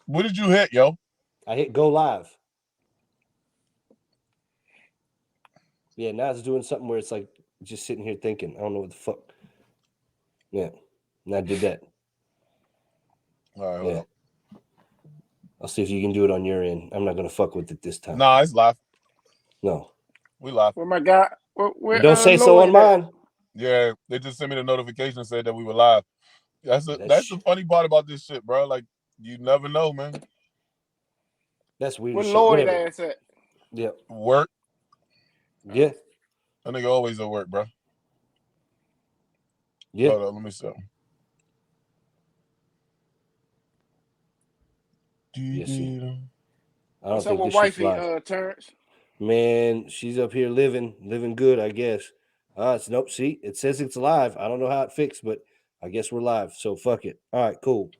What did you hit, yo? I hit go live. Yeah, now it's doing something where it's like just sitting here thinking. I don't know what the fuck. Yeah, and I did that. All right, hold Yeah, up. I'll see if you can do it on your end. I'm not gonna fuck with it this time. Nah, it's live. No, We live. Where my guy? and Where don't say so on Lloyd at? mine. Yeah, they just sent me the notification and said that we were live. That's That's the funny part about this shit, bro. Like you never know, man. that's weird Where as shit. Lloyd Whatever. ass at? Yeah, Work. yeah, That nigga always at work, bro. yeah. Hold on, let me see. Yes, see. I don't What's up think with this shit's wifey, live. Terrance? Man, she's up here living good, I guess. It's nope. See, it says it's live. I don't know how it fixed, but I guess we're live. So fuck it. All right, cool.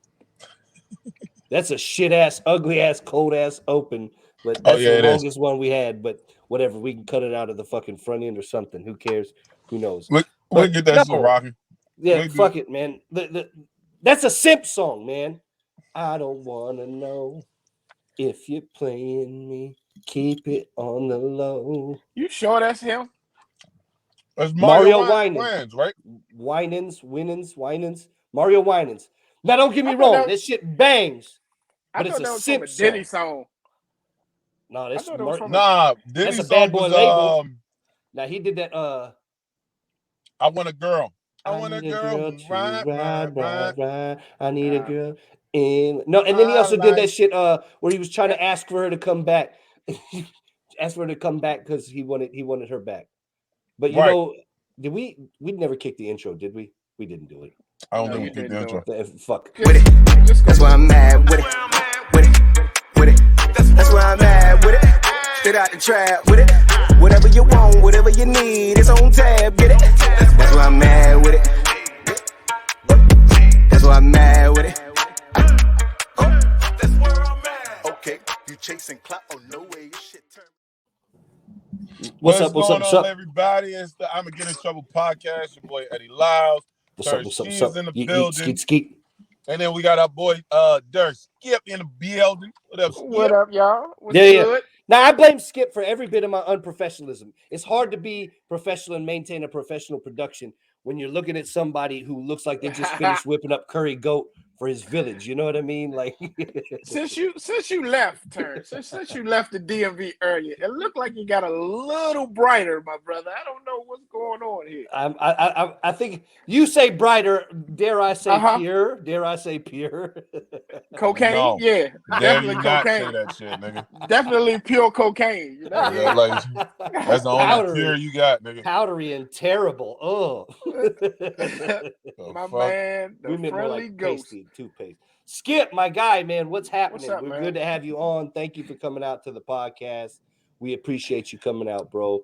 That's a shit ass, ugly ass, cold ass open, but Oh that's the yeah, it is. longest one we had. But whatever, we can cut it out of the fucking front end or something. Who cares? Who knows? We But get that shit no, rocking. yeah, We do. fuck it, man. That's a simp song, man. I don't wanna know if you're playing me. Keep it on the low. You sure that's him? It's Mario Winans, right? Winans. Mario Winans. Now, don't get I me thought wrong. that. This shit bangs, I but it's thought a that was from simp a Diddy song. song. No, I that's thought it was from a. Nah, that's Diddy's a song bad boy was label. Now he did that. I Want a Girl. I I want a need a girl girl who to ride, ride, ride. ride. I need a Uh, girl in. No, and then he My also did that life. shit where he was trying eh, to ask for her to come back. Ask for her to come back because he wanted her back. But Right. we never kicked the intro, did we? We didn't do it. I don't no, think you we kicked the didn't do intro. it. Fuck. With it. That's why I'm mad with it. With it. With it. That's why I'm mad with it. Straight out the trap with it. Whatever you want, whatever you need, it's on tab. Get it. That's why I'm mad with it. That's why I'm mad with it. That's where I'm at. Okay, you chasing clout? Oh no way, your shit turn. What's What's up? What's going up? What's on, up? everybody? It's the I'm Gonna Get in Trouble podcast. Your boy Eddie Liles. What's up? Terrance What's up? What's is up? in the Yeet, building. skeet. And then we got our boy Dirk Skip in the building. What up, What Skip? up, y'all? What's Yeah. good? Now I blame Skip for every bit of my unprofessionalism. It's hard to be professional and maintain a professional production when you're looking at somebody who looks like they just finished whipping up curry goat for his village. You know what I mean? Like, since you left, Terrence, since you left the DMV earlier, it looked like you got a little brighter, my brother. I don't know what's going on here. I think you say brighter. Dare I say Uh-huh. pure? Dare I say pure? Cocaine? No. Yeah, Dare you definitely not say cocaine. that shit, nigga. Definitely pure cocaine. You know? Yeah, like that's the only cure you got, nigga. Powdery and terrible. Oh, My Fuck. man, we the meant more friendly like ghost. pasty, toothpaste. Skip, my guy, man, what's happening? What's up, We're man? good to have you on. Thank you for coming out to the podcast. We appreciate you coming out, bro.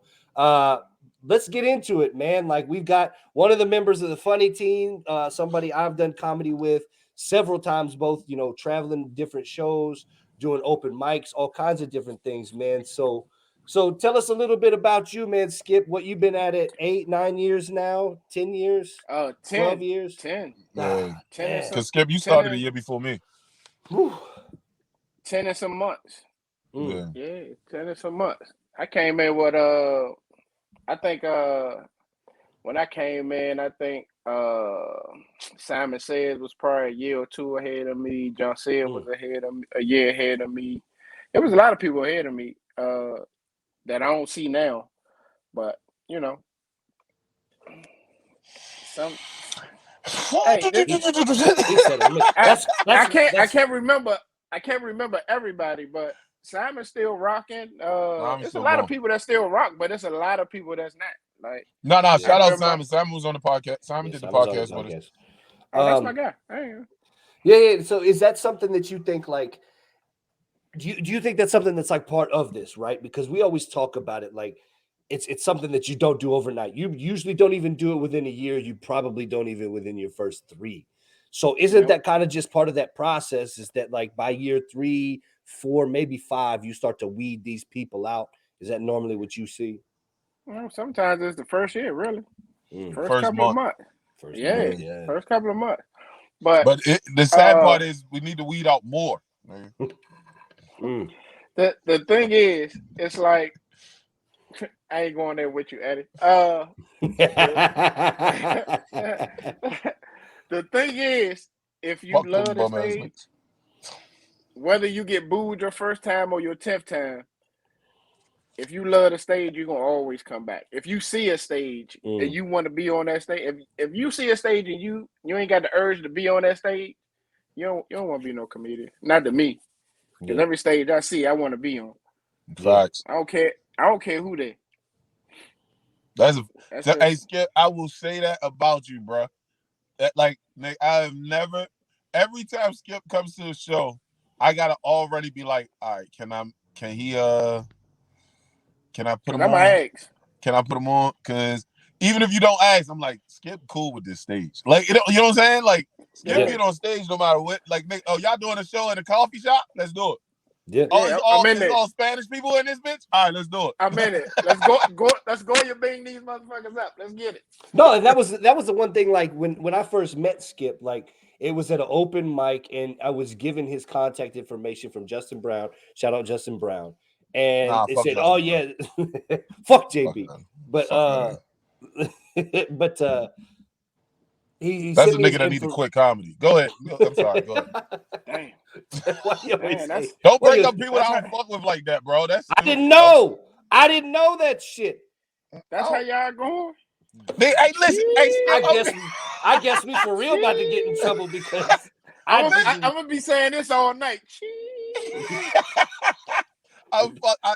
Let's get into it, man. Like we've got one of the members of the funny team, somebody I've done comedy with several times, both traveling different shows, doing open mics, all kinds of different things, man. So tell us a little bit about you, man, Skip. What you've been at it 8, 9 years now, 10 years, 12 10. years. 10. Yeah. 10 and some, Because Skip, you 10 started a and, year before me. Whew. 10 and some months. Yeah. Yeah, 10 and some months. I came in with I think when I came in, I think Simon Says was probably a year or two ahead of me. John Said was a year ahead of me. There was a lot of people ahead of me that I don't see now. But some hey, I can't remember everybody, but Simon's still rocking. It's a lot of people that still rock, but it's a lot of people that's not. Like No, shout out remember, Simon. Simon was on the podcast. Simon did the podcast with us. Oh, that's my guy. Yeah. So is that something that you think like? Do you think that's something that's like part of this, right? Because we always talk about it like it's something that you don't do overnight. You usually don't even do it within a year. You probably don't even within your first 3. So isn't that kind of just part of that process? Is that like by year 3, 4, maybe 5, you start to weed these people out? Is that normally what you see? Well, sometimes it's the first year, really. First couple month. of months. First couple of months. But the sad part is we need to weed out more. The thing is, it's like I ain't going there with you, Eddie. The thing is, if you Fuck them love the bum ass stage, niggas. whether you get booed your first time or your 10th time, if you love the stage, you're gonna always come back. If you see a stage and you want to be on that stage, if you see a stage and you ain't got the urge to be on that stage, you don't want to be no comedian. Not to me, because every stage I see, I want to be on. Facts. I don't care who they. Hey, Skip, I will say that about you, bro. That like, Nick, I have never. Every time Skip comes to the show, I gotta already be like, all right, can I put him I'm on? ask. Can I put him on? Because even if you don't ask, I'm like, Skip cool with this stage. Like, you know what I'm saying? Like, Skip get on stage no matter what. Like, oh, y'all doing a show in a coffee shop? Let's do it. It's all Spanish people in this bitch? All right, let's do it. I'm in it. Let's go. Let's go. You bang these motherfuckers up. Let's get it. No, and that was the one thing. Like when I first met Skip, like it was at an open mic, and I was given his contact information from Justin Brown. Shout out Justin Brown, and it said, "Oh yeah, fuck JB." But he that's sent a me nigga that need to quit comedy. Go ahead. I'm sorry. Go ahead. Damn. Don't bring up people I don't fuck with like that, bro. I didn't know. I didn't know that shit. That's how y'all going. Hey, listen. Hey, I guess we for real about to get in trouble because I'm gonna be saying this all night.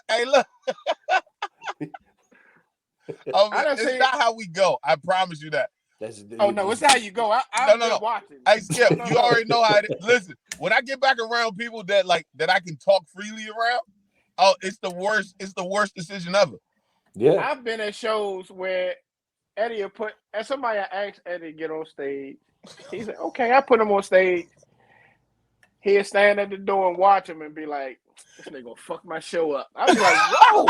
Hey, look. It's not how we go. I promise you that. No, it's how you go. I'm watching. Hey, Skip, you already know how it is. Listen, when I get back around people that I can talk freely around, it's the worst. It's the worst decision ever. Yeah, I've been at shows where Eddie will and somebody asked Eddie to get on stage. He said, "Okay, I put him on stage." He'll stand at the door and watch him and be like, "This nigga gonna fuck my show up." I'll be like, "Whoa!"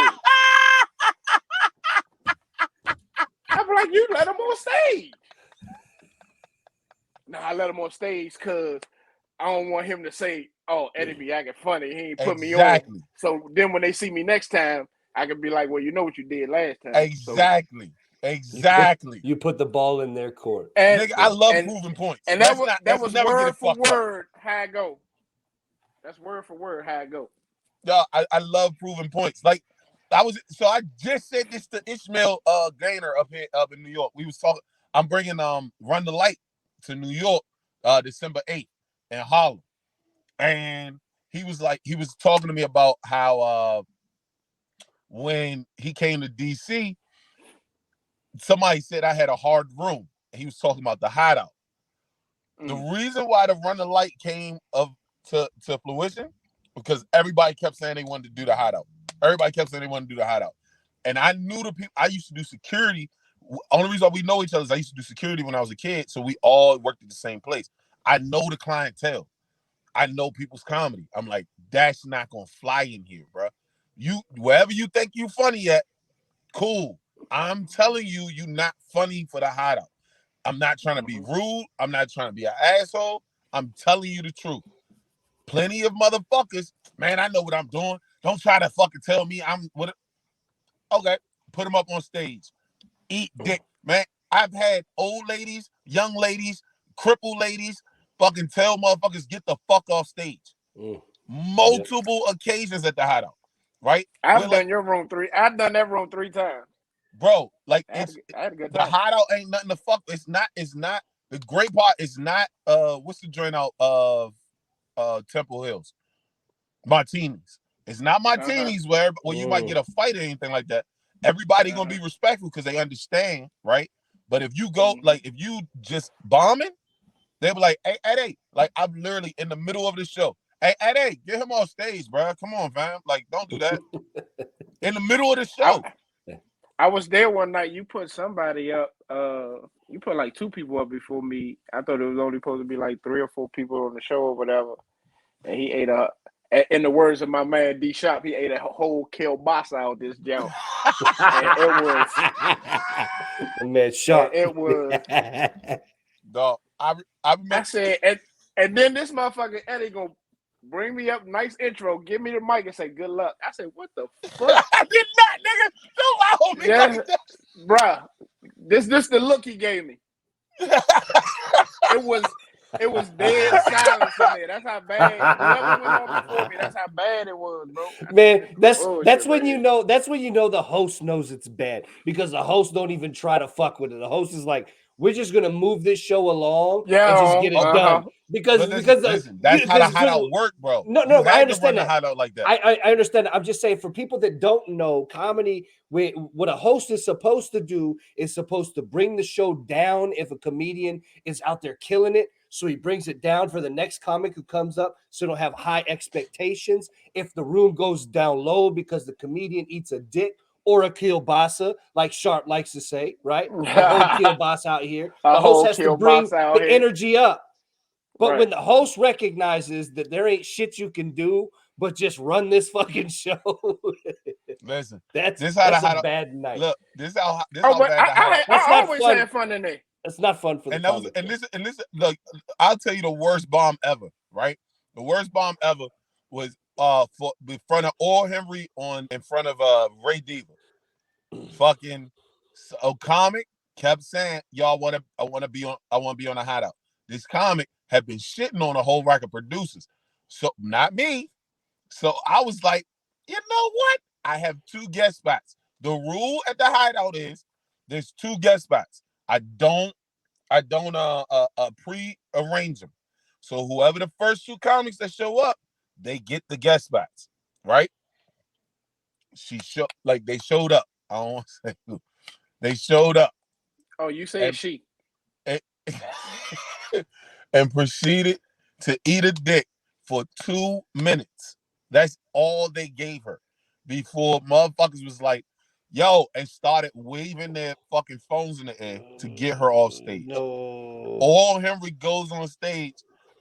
I'll be like, "You let him on stage." No, I let him on stage because I don't want him to say, "Oh, Eddie be acting funny. He ain't put me on." So then when they see me next time, I can be like, "Well, you know what you did last time." Exactly. You put the ball in their court. And nigga, I love proving points. And that was word for word how I go. That's word for word how I go. Yeah, I love proving points. Like I just said this to Ishmael Gaynor up in New York. We was talking. I'm bringing Run the Light to New York December 8th in Harlem, and he was talking to me about how when he came to DC, somebody said I had a hard room. He was talking about the Hideout. The reason why the Run the Light came to fruition because everybody kept saying they wanted to do the Hideout. And I knew the people. I used to do security. Only reason why we know each other is I used to do security when I was a kid, so we all worked at the same place. I know the clientele. I know people's comedy. I'm like, that's not gonna fly in here, bro. You wherever you think you funny at, cool. I'm telling you, you're not funny for the Hideout. I'm not trying to be rude. I'm not trying to be an asshole. I'm telling you the truth. Plenty of motherfuckers, man, I know what I'm doing. Don't try to fucking tell me I'm what. Okay, put them up on stage. Eat dick, man. I've had old ladies, young ladies, crippled ladies, fucking tell motherfuckers get the fuck off stage. Multiple occasions at the Hideout, right? I've done your room 3. I've done that room 3 times. Bro, like I had a good time. The Hideout ain't nothing to fuck. It's not the great part is not what's the joint out of Temple Hills? Martinis. It's not Martinis where you might get a fight or anything like that. Everybody gonna be respectful because they understand, right? But if you go if you just bombing, they'll be like, hey, Eddie, like I'm literally in the middle of the show. Hey, Eddie, get him off stage, bro. Come on, fam. Like, don't do that. In the middle of the show. I was there one night. You put somebody up. You put like 2 people up before me. I thought it was only supposed to be like 3 or 4 people on the show or whatever. And he ate in the words of my man D Shop, he ate a whole kielbasa out this joint. And it was man shot. It was dog. I remember. I said, and then this motherfucker Eddie gonna bring me up, nice intro, give me the mic and say good luck. I said, what the fuck? I did not, nigga. Don't lie on me like that. Bruh. This the look he gave me. It was dead silence in there. That's how bad. Whoever was on before me, that's how bad it was, bro. Man, that's when you know the host knows it's bad because the host don't even try to fuck with it. The host is like, we're just gonna move this show along and just get it done because listen, that's how the hideout work, bro. No, I understand the hideout like that. I understand that. I'm just saying for people that don't know comedy, what a host is supposed to do is supposed to bring the show down if a comedian is out there killing it. So he brings it down for the next comic who comes up, so don't have high expectations. If the room goes down low because the comedian eats a dick or a kielbasa, like Sharp likes to say, right? A whole kielbasa out here. The host has to bring the energy up. But when the host recognizes that there ain't shit you can do but just run this fucking show, listen, that's a bad night. Look, this how bad I always had fun in there. It's not fun for the comic. And listen, look, I'll tell you the worst bomb ever, right? The worst bomb ever was in front of All Henry in front of Ray Diva. Fucking a comic kept saying, I want to be on a hideout. This comic had been shitting on a whole rack of producers. So not me. So I was like, you know what? I have 2 guest spots. The rule at the hideout is there's 2 guest spots. I don't pre-arrange them. So whoever the first 2 comics that show up, they get the guest spots, right? They showed up. I don't want to say who. They showed up. Oh, you said she. And proceeded to eat a dick for 2 minutes. That's all they gave her before motherfuckers was like, yo, and started waving their fucking phones in the air to get her off stage. No. All Henry goes on stage.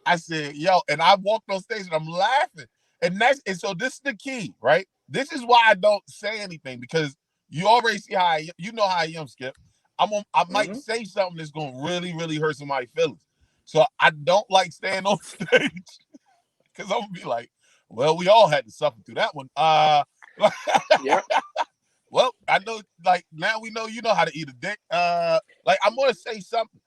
I said, yo, and I walked on stage and I'm laughing. And so this is the key, right? This is why I don't say anything, because you already see how you know how I am, Skip. I might say something that's gonna really, really hurt somebody's feelings. So I don't like staying on stage because I'm gonna be like, well, we all had to suffer through that one. Yeah. Well, I know, like, now we know you know how to eat a dick. Like, I'm gonna say something.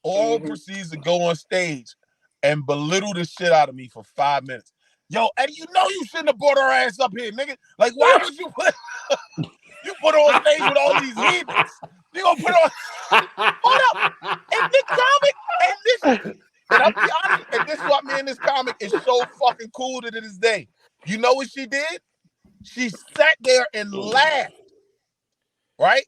All proceeds to go on stage and belittle the shit out of me for 5 minutes. Yo, Eddie, you know you shouldn't have brought her ass up here, nigga. Like, why would you put her on stage with all these heathens? You gonna put her on? Hold up. And this comic, and I'll be honest, and this is what me and this comic is so fucking cool to this day. You know what she did? She sat there and laughed. Right?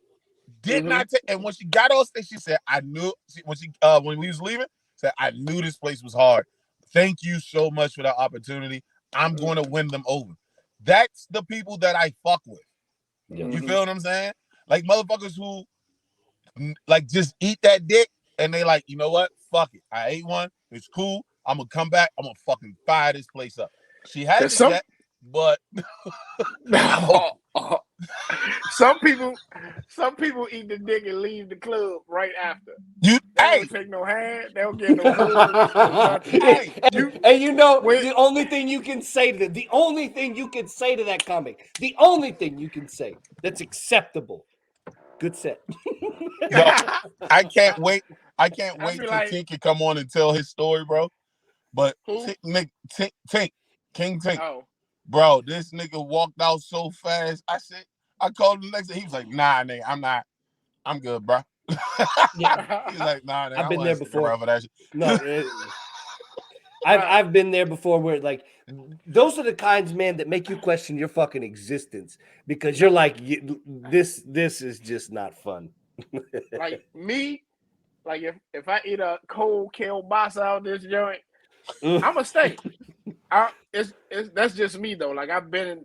Did not take, and when she got on stage, she said, I knew when we was leaving, said, I knew this place was hard. Thank you so much for the opportunity. I'm going to win them over. That's the people that I fuck with. You feel what I'm saying? Like motherfuckers who like just eat that dick and they like, you know what? Fuck it. I ate one. It's cool. I'm gonna come back. I'm gonna fucking fire this place up. She had to get, but some people eat the dick and leave the club right after. They don't take no hand. They don't get no food. And you know, the only thing you can say to that comic, the only thing you can say that's acceptable. Good set. Yo, I can't wait. Till like, Tink can come on and tell his story, bro. But King Tink. Oh. Bro, this nigga walked out so fast. I called him the next day. He was like, nah, nigga, I'm not. I'm good, bro. He's like, nah, nigga, I've been there before. For that shit. No, I've been there before where like those are the kinds, man, that make you question your fucking existence because you're like, this is just not fun. Like me, like if I eat a cold kielbasa out this joint, I'ma stay. That's just me though. Like I've been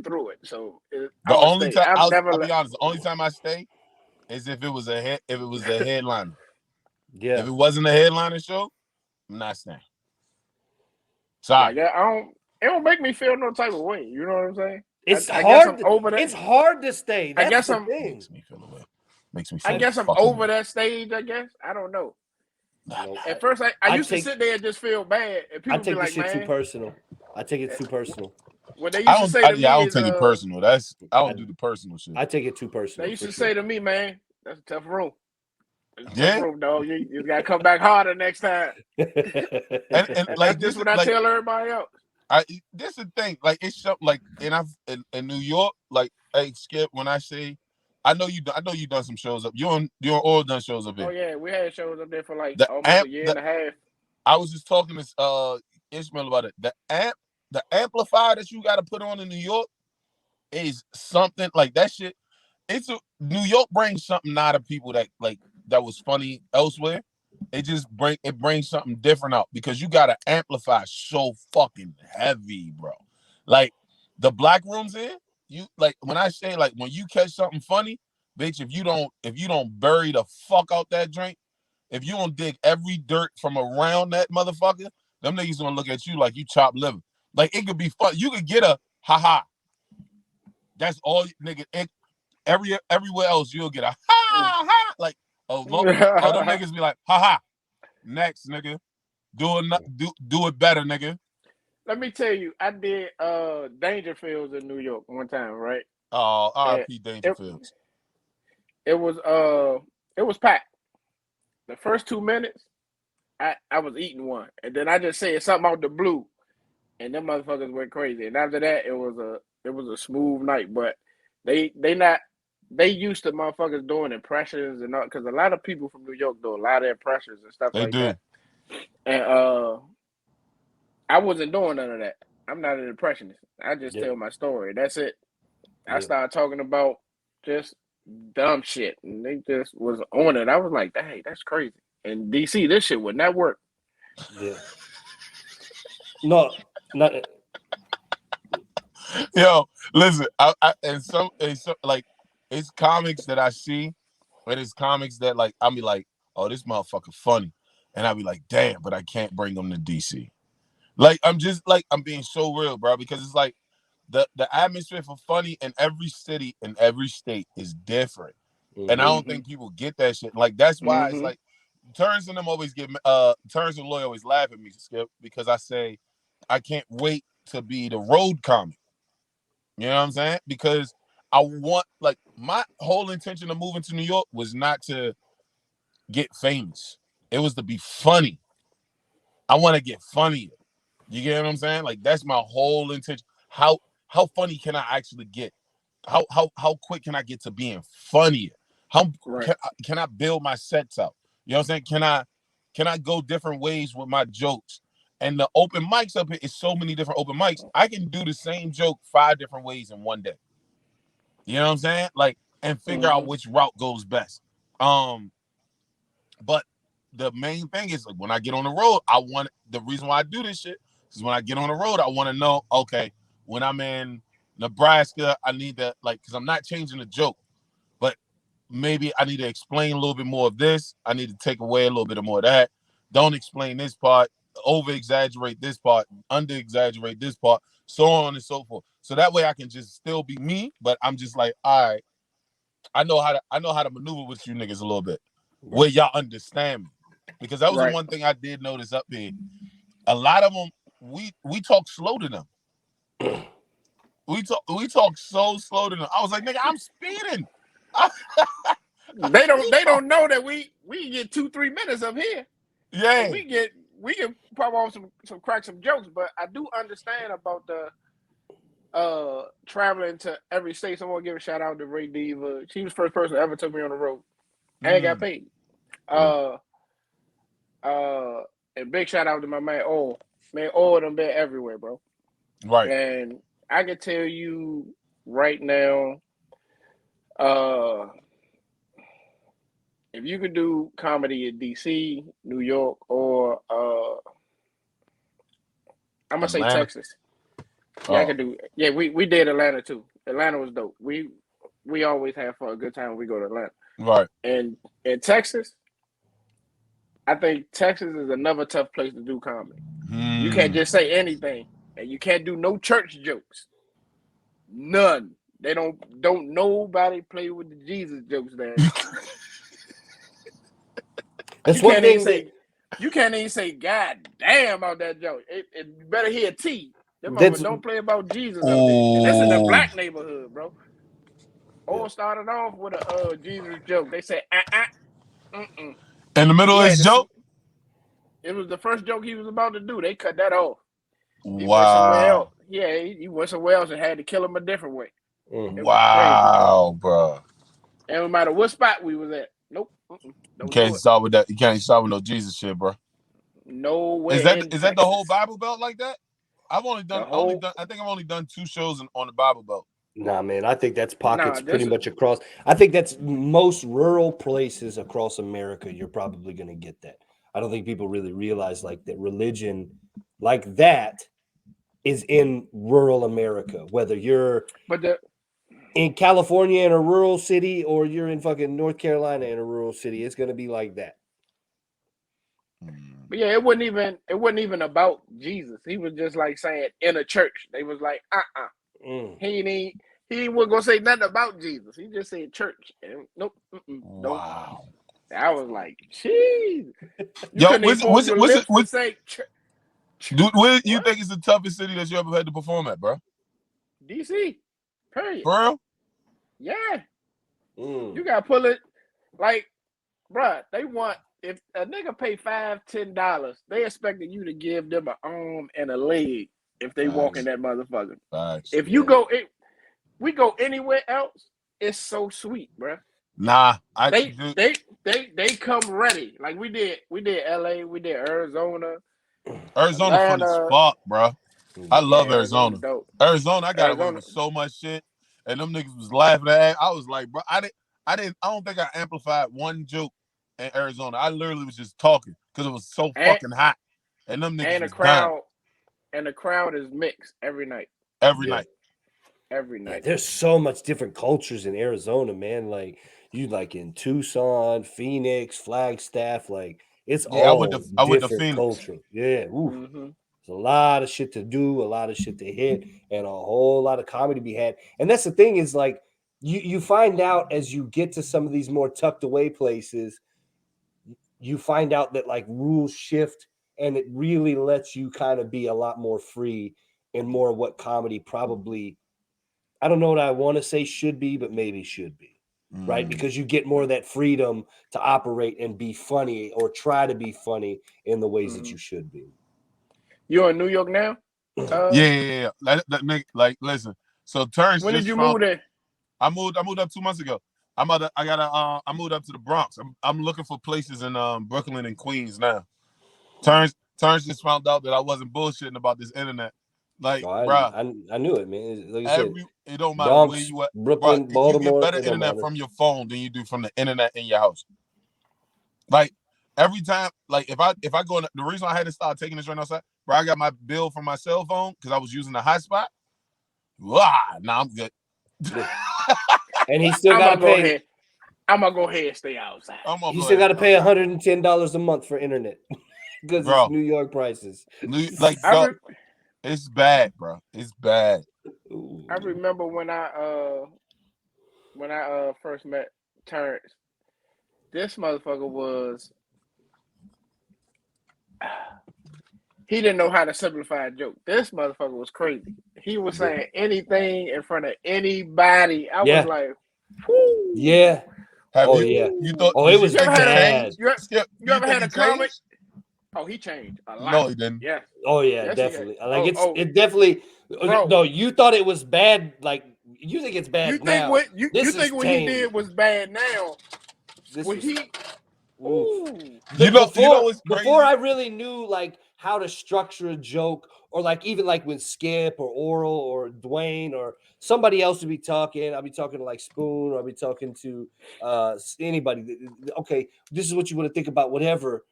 through it. So I'll be honest. The only time I stay is if it was a headliner. Yeah. If it wasn't a headliner show, I'm not staying. Sorry. Like, it don't make me feel no type of way. You know what I'm saying? It's I hard. Guess I'm over that. It's hard to stay. That's I guess the thing. Makes me feel away. I guess I'm over that stage. I guess I don't know. Nope. At first, I used to sit there and just feel bad, and I people be take like, this shit too "Man," personal. I take it too personal. what they used to say to me I don't is, take it personal. I don't do the personal shit. I take it too they personal. used For to sure. say to me, "Man, that's a tough room. It's a tough Yeah, room, dog. You gotta come back harder next time." and And like that's this just is what I like tell everybody else. this is the thing. Like it's something like, and I've in New York, like, hey Skip, when I say, I know you done some shows up. You and all done shows up Oh here. yeah, we had shows up there for like The almost amp, a year and a half. I was just talking to Ishmael about it. The amplifier that you got to put on in New York is something like that shit. New York brings something out of people that was funny elsewhere. It brings something different out because you gotta amplify so fucking heavy, bro. Like the black rooms here, you like when I say like when you catch something funny, bitch, if you don't bury the fuck out that drink, if you don't dig every dirt from around that motherfucker, them niggas gonna look at you like you chopped liver. Like it could be fun. You could get a haha. That's all, nigga. Everywhere else you'll get a ha ha. Like oh them niggas be like ha ha. Next nigga, do it better, nigga. Let me tell you, I did Dangerfields in New York one time, right? Oh, And R.I.P. it Dangerfields. it was it was packed. The first 2 minutes, I was eating one, and then I just said something out the blue, and them motherfuckers went crazy. And after that, it was a smooth night. But they used to motherfuckers doing impressions and all, because a lot of people from New York do a lot of impressions and stuff They like do. that. And I wasn't doing none of that. I'm not an impressionist. I just tell my story. That's it. I started talking about just dumb shit, and they just was on it. I was like, "Dang, that's crazy." In DC, this shit would not work. Yeah. No, not. Yo, listen, and some like it's comics that I see, but it's comics that like I'll be like, oh, this motherfucker funny, and I'll be like, damn, but I can't bring him to DC. Like I'm just like I'm being so real, bro, because it's like the atmosphere for funny in every city in every state is different, and I don't think people get that shit. Like that's why it's like Terrance and them always get Terrance and Lloyd always laugh at me, Skip, because I say I can't wait to be the road comic. You know what I'm saying? Because I want, like, my whole intention of moving to New York was not to get famous. It was to be funny. I want to get funnier. You get what I'm saying? Like that's my whole intention. How funny can I actually get? How quick can I get to being funnier? How Right. can I build my sets out? You know what I'm saying? Can I go different ways with my jokes? And the open mics up here is so many different open mics. I can do the same joke 5 different ways in one day. You know what I'm saying? Like, and figure out which route goes best. But the main thing is like when I get on the road, the reason why I do this shit is when I get on the road, I want to know, okay, when I'm in Nebraska, I need to because I'm not changing the joke, but maybe I need to explain a little bit more of this. I need to take away a little bit more of that. Don't explain this part, over exaggerate this part, under exaggerate this part, so on and so forth. So that way I can just still be me, but I'm just like, all right, I know how to maneuver with you niggas a little bit, where y'all understand me. Because that was the one thing I did notice up here. A lot of them, we talk slow to them. We talk so slow to them. I was like, nigga, I'm speeding. They don't know that we get 2-3 minutes up here. Yeah. And we can pop off some jokes, but I do understand about the traveling to every state. So I want to give a shout out to Ray Diva. She was the first person that ever took me on the road and got paid. And big shout out to my man O. Man, O them been everywhere, bro. Right. And I can tell you right now, if you could do comedy in DC, New York, or I'm gonna say Texas. Yeah, I could do. Yeah, we did Atlanta too. Atlanta was dope. We always have a good time when we go to Atlanta. Right. And in Texas, I think Texas is another tough place to do comedy. You can't just say anything, and you can't do no church jokes. None. They don't nobody play with the Jesus jokes there. That's one thing You can't even say God damn out that joke. It better hear T. Them That's motherfuckers don't play about Jesus up there. And that's in the Oh, black neighborhood, bro. All started off with a Jesus joke. They said, mm-mm. in the middle He of had his to. joke. It was the first joke he was about to do. They cut that off. He went somewhere else. Wow, Yeah, he went somewhere else and had to kill him a different way. It was crazy, bro. wow, bro. And no matter what spot we was at, nope, You don't do can't it. start with that. You can't start with no Jesus shit, bro. Nowhere Is that in is that the Texas. whole Bible Belt like that? I've only done. I think I've only done 2 shows on the Bible Belt. Nah, man, I think that's pockets Nah, pretty much across. I think that's most rural places across America. You're probably going to get that. I don't think people really realize like that religion like that is in rural America, whether you're in California in a rural city or you're in fucking North Carolina in a rural city. It's going to be like that. But yeah, it wasn't even about Jesus. He was just like saying in a church. They was like, He wasn't gonna say nothing about Jesus. He just said church. And nope. Wow. I was like, jeez. You Yo, couldn't even form your lips to say church. What do you think is the toughest city that you ever had to perform at, bro? DC. Period. For real? Yeah. You gotta pull it like, bruh, they want if a nigga pay $5-10, they expecting you to give them an arm and a leg if they walk in that motherfucker. If you go we go anywhere else, it's so sweet, bruh. Nah, they come ready. Like we did LA, we did Arizona. Arizona fun as fuck, bro. I love Arizona. Arizona, I got away with so much shit, and them niggas was laughing at. I was like, bro, I don't think I amplified one joke in Arizona. I literally was just talking because it was so fucking hot, and them niggas was dying. And the crowd is mixed every night. Every night. Yeah, there's so much different cultures in Arizona, man. Like you like in Tucson, Phoenix, Flagstaff, like it's all different culture. Yeah. There's a lot of shit to do, a lot of shit to hit, and a whole lot of comedy to be had. And that's the thing is like you find out as you get to some of these more tucked away places, you find out that like rules shift and it really lets you kind of be a lot more free and more of what comedy probably, I don't know what I want to say should be, but maybe should be, right? Because you get more of that freedom to operate and be funny or try to be funny in the ways that you should be. You're in New York now? Yeah. Like, listen. So Terrance, when did you move there? I moved up 2 months ago. I moved up to the Bronx. I'm looking for places in Brooklyn and Queens now. Terrance just found out that I wasn't bullshitting about this internet. Like, bro, I knew it, man. Like I said, it don't matter Bronx, where you at, Brooklyn, bro, Baltimore. you get better internet from your phone than you do from the internet in your house. Like every time, like if I go in, the reason I had to start taking this right outside, bro, I got my bill from my cell phone because I was using the hotspot. Now I'm good. And he still got to pay. I'm gonna go ahead and stay outside. He still got to pay $110 a month for internet because it's New York prices. It's bad, bro. It's bad. I remember when I first met Terrance. This motherfucker was he didn't know how to simplify a joke. This motherfucker was crazy. He was saying anything in front of anybody. I was like, whoo. Yeah. You thought it was bad. You ever had a comic? Oh, he changed a lot. No, he didn't. Yeah. Oh yeah, yes, definitely. Like it definitely. Bro, no, you thought it was bad. Like you think it's bad. You think what he did was bad now? Before I really knew like how to structure a joke, or like even like with Skip or Oral or Dwayne or somebody else would be talking. I'll be talking to like Spoon, or I'll be talking to anybody. Okay, this is what you want to think about, whatever.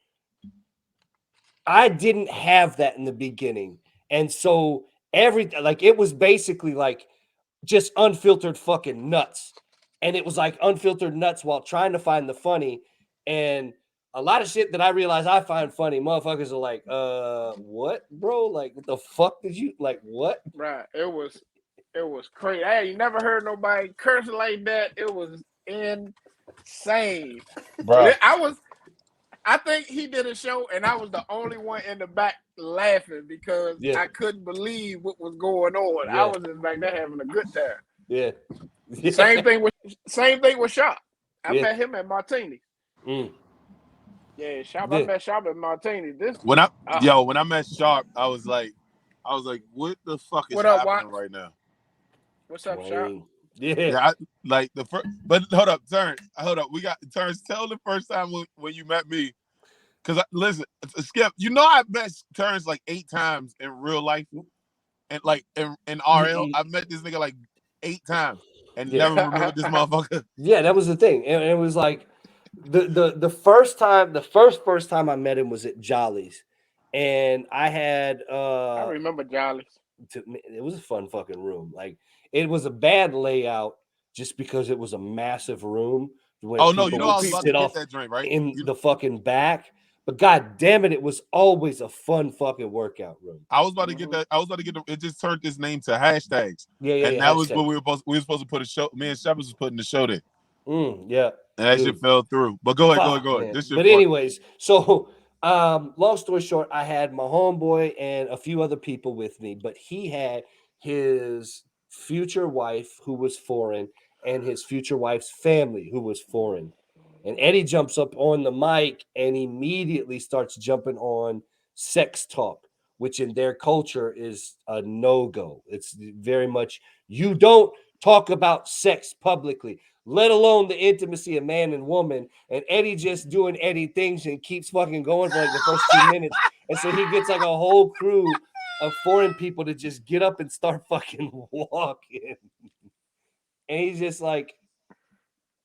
I didn't have that in the beginning. And so it was basically like just unfiltered fucking nuts. And it was like unfiltered nuts while trying to find the funny. And a lot of shit that I realize I find funny, motherfuckers are like, what, bro? Like, what the fuck did you, like, what? Right. It was crazy. I ain't never heard nobody curse like that. It was insane. Bro. I think he did a show, and I was the only one in the back laughing because I couldn't believe what was going on. I was in back there having a good time. Yeah. Same thing with Shop. I met him at Martini. Yeah, Shop. I met Shop at Martini. When I met Sharp, I was like, what the fuck is happening right now? What's up, Shop? Yeah, but hold up, Terrance. Hold up. We got Terrance. Tell the first time when you met me. Because listen, Skip, I met Terrance like 8 times in real life. And like in RL, I've met this nigga like 8 times and never remembered this motherfucker. Yeah, that was the thing. And it was like the first time I met him was at Jolly's. And I had I remember Jolly's. It was a fun fucking room. Like, it was a bad layout just because it was a massive room. Oh no, I was about to get that drink, right? In the fucking back. But god damn it was always a fun fucking workout room. I was about to get that. It just turned this name to hashtags. And that was what we were supposed to put a show. Me and Shepard was putting the show there. Yeah. And that shit fell through. But go ahead. But anyways, so long story short, I had my homeboy and a few other people with me, but he had his future wife who was foreign and his future wife's family who was foreign. And Eddie jumps up on the mic and immediately starts jumping on sex talk, which in their culture is a no-go. It's very much, you don't talk about sex publicly, let alone the intimacy of man and woman. And Eddie just doing Eddie things and keeps fucking going for like the first 2 minutes. And so he gets like a whole crew of foreign people to just get up and start fucking walking. And he's just like,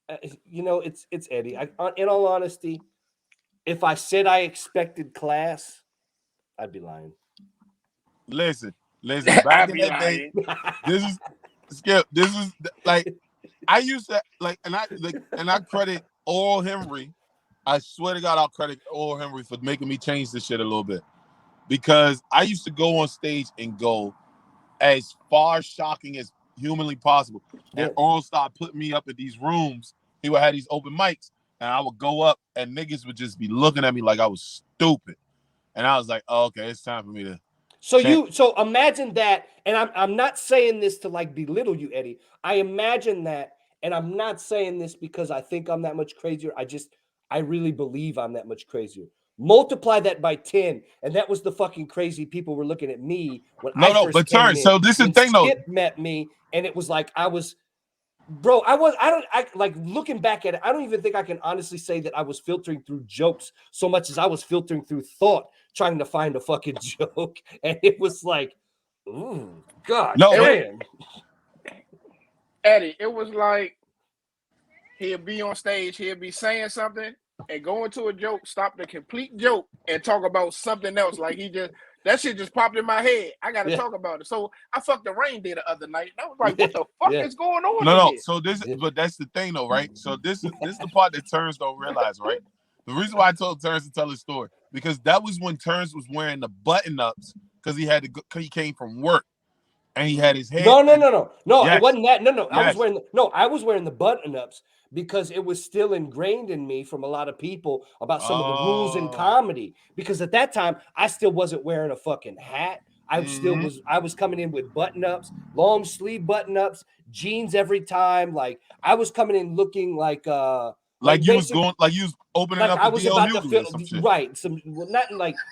it's Eddie. In all honesty, if I said I expected class, I'd be lying. Listen. Back in that day, this is Skip. This is like I used to like, and I credit Oral Henry. I swear to God, I'll credit Oral Henry for making me change this shit a little bit, because I used to go on stage and go as far shocking as humanly possible. And Oral started putting me up in these rooms. He would have these open mics, and I would go up, and niggas would just be looking at me like I was stupid. And I was like, oh, okay, it's time for me to. So imagine that, and I'm not saying this to like belittle you, Eddie. I imagine that, and I'm not saying this because I think I'm that much crazier. I really believe I'm that much crazier. Multiply that by 10, and that was the fucking crazy people were looking at me when I first came in. So this is the thing, though. Skip met me, and it was like I was. Bro, like looking back at it, I don't even think I can honestly say that I was filtering through jokes so much as I was filtering through thought, trying to find a fucking joke. And it was like, ooh, God damn. Eddie, it was like he'll be on stage, he'll be saying something and go into a joke, stop the complete joke and talk about something else. Like that shit just popped in my head. I got to talk about it. So I fucked the reindeer the other night. And I was like, what the fuck is going on? No. So but that's the thing though, right? So this is the part that Terrance don't realize, right? The reason why I told Terrance to tell his story, because that was when Terrance was wearing the button-ups because he came from work and he had his hair. No. Yes. It wasn't that. No. Yes. I was wearing the button-ups because it was still ingrained in me from a lot of people about some of the rules in comedy. Because at that time, I still wasn't wearing a fucking hat. I was coming in with button-ups, long sleeve button-ups, jeans every time. Like I was coming in looking like you was opening up. I was about to feel right.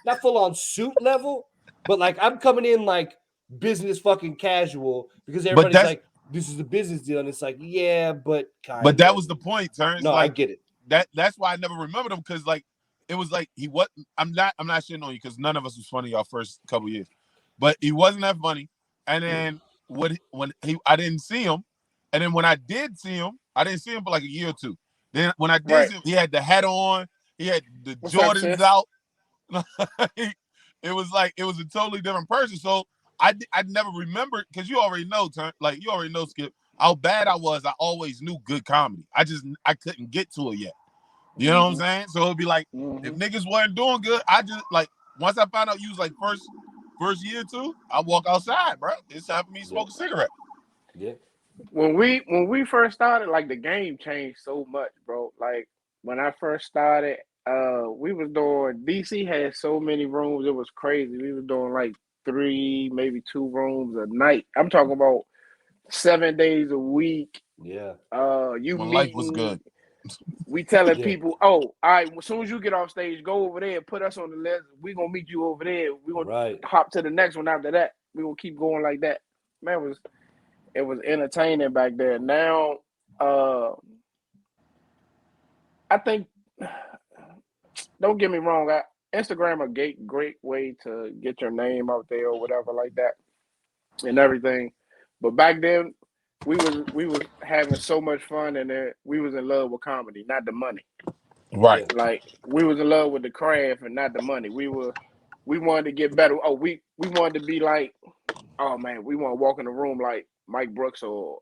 Not full on suit level, but like I'm coming in like business fucking casual because everybody's like, this is a business deal, and it's like, yeah, but kind of. But that was the point, Terrance. No, I get it. That's why I never remembered him, because like it was like he wasn't. I'm not shitting on you because none of us was funny our first couple years, but he wasn't that funny. And then I didn't see him, and then when I did see him, I didn't see him for like a year or two. Then when I did see him, he had the hat on, he had the Jordans out. It was a totally different person. So I never remembered, because you already know, Skip, how bad I was. I always knew good comedy. I couldn't get to it yet. You know what I'm saying? So it'd be like, if niggas weren't doing good, I just like, once I found out you was like first year or two, I walk outside, bro. It's time for me to smoke a cigarette. Yeah. When we first started, like the game changed so much, bro. Like when I first started, we was doing DC had so many rooms, it was crazy. We was doing like 3, maybe 2 rooms a night. I'm talking about 7 days a week. Yeah. You When life was meeting, good. we telling Yeah. people, oh, all right, as soon as you get off stage, go over there, put us on the list. We gonna meet you over there. We gonna Right. hop to the next one after that. We gonna keep going like that. Man, it was entertaining back there. Now, I think, don't get me wrong, Instagram a great way to get your name out there or whatever like that and everything. But back then, we was having so much fun and we was in love with comedy, not the money. Right. Yeah. Like we was in love with the craft and not the money. We wanted to get better. Oh, we wanted to be like, oh man, we want to walk in the room like Mike Brooks or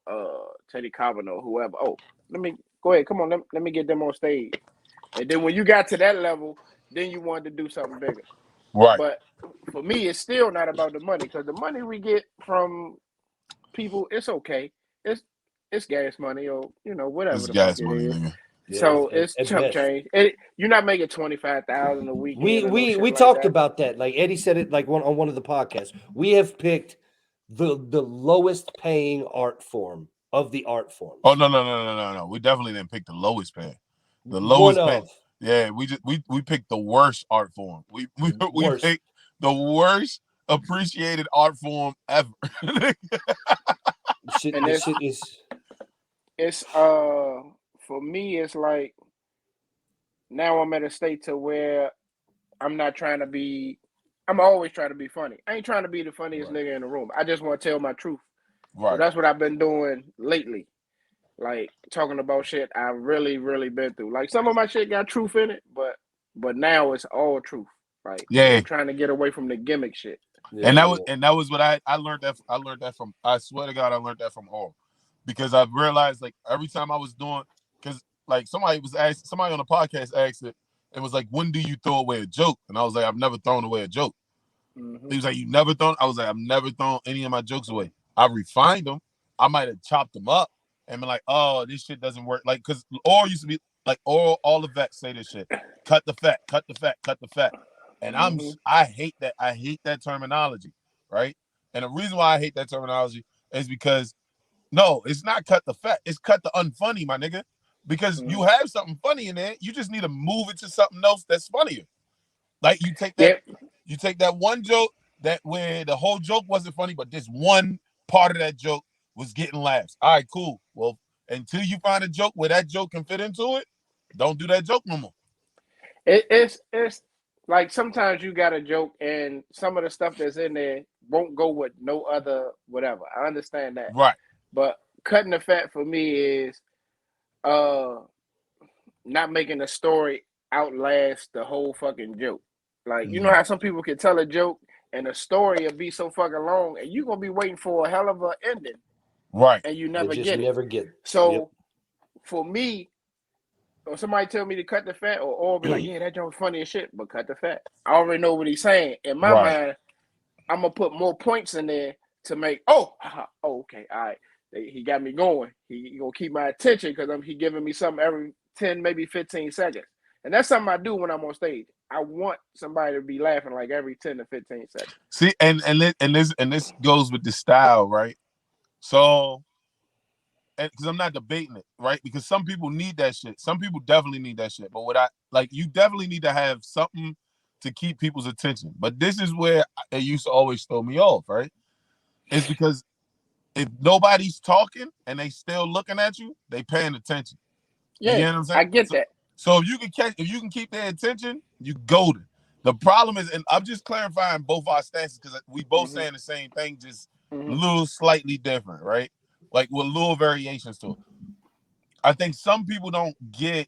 Teddy Kavanaugh or whoever. Oh, let me go ahead. Come on, let me get them on stage. And then when you got to that level, then you wanted to do something bigger. Right. But for me, it's still not about the money because the money we get from people, it's okay. It's it's gas money or whatever This the fuck gas it money, is. nigga. Yeah. So it's At chump best. change. You're not making 25,000 a We weekend or no we shit we like talked that. about that. Like Eddie said it like on one of the podcasts. We have picked the lowest paying art form of the art forms. Oh no. We definitely didn't pick the lowest pay. The One lowest pay. of Yeah, we picked the worst art form. We worst. picked the worst appreciated art form ever. Shit, And the shit is it's for me it's like now I'm at a state to where I'm not trying to be I'm always trying to be funny. I ain't trying to be the funniest Right. nigga in the room. I just want to tell my truth. So Right. that's what I've been doing lately. Like talking about shit I really, really been through. Like some of my shit got truth in it, but now it's all truth. Like Yeah. I'm trying to get away from the gimmick shit. And yeah, yeah. that was what I learned that from I swear to God I learned that from all. Because I've realized like every time I was doing because like somebody on the podcast asked it was like, when do you throw away a joke? And I was like, I've never thrown away a joke. Mm-hmm. He was like, you never thrown? I was like, I've never thrown any of my jokes away. I refined them. I might have chopped them up and been like, oh, this shit doesn't work. Like, because oral used to be like all the vets say this shit. Cut the fat, cut the fat, cut the fat. And Mm-hmm. I hate that. I hate that terminology, right? And the reason why I hate that terminology is because no, it's not cut the fat. It's cut the unfunny, my nigga. Because Mm-hmm. you have something funny in there. You just need to move it to something else that's funnier. Like Yep. you take that one joke that where the whole joke wasn't funny, but this one part of that joke was getting laughs. All right, cool. Well, until you find a joke where that joke can fit into it, don't do that joke no more. It's like sometimes you got a joke and some of the stuff that's in there won't go with no other whatever. I understand that. Right. But cutting the fat for me is uh not making the story outlast the whole fucking joke. Like you know how some people can tell a joke and the story will be so fucking long and you're gonna be waiting for a hell of an ending Right. and you You never just get it. never get. Yep. So for me, or somebody tell me to cut the fat or be like, yeah, that joke's funny as shit, but cut the fat. I already know what he's saying. In my Right. mind, I'm gonna put more points in there to make oh okay, all right. He got me going. He gonna keep my attention because he giving me something every 10, maybe 15 seconds. And that's something I do when I'm on stage. I want somebody to be laughing like every 10 to 15 seconds. See, and this goes with the style, right? So because I'm not debating it, right? Because some people need that shit. Some people definitely need that shit. But what I like, you definitely need to have something to keep people's attention. But this is where it used to always throw me off, right? It's because if nobody's talking and they still looking at you, they paying attention. You Yeah, get what I'm saying? I get that. So if you can keep their attention, you golden. The problem is, and I'm just clarifying both our stances because we both Mm-hmm. saying the same thing, just Mm-hmm. a little slightly different, right? Like with little variations to it. I think some people don't get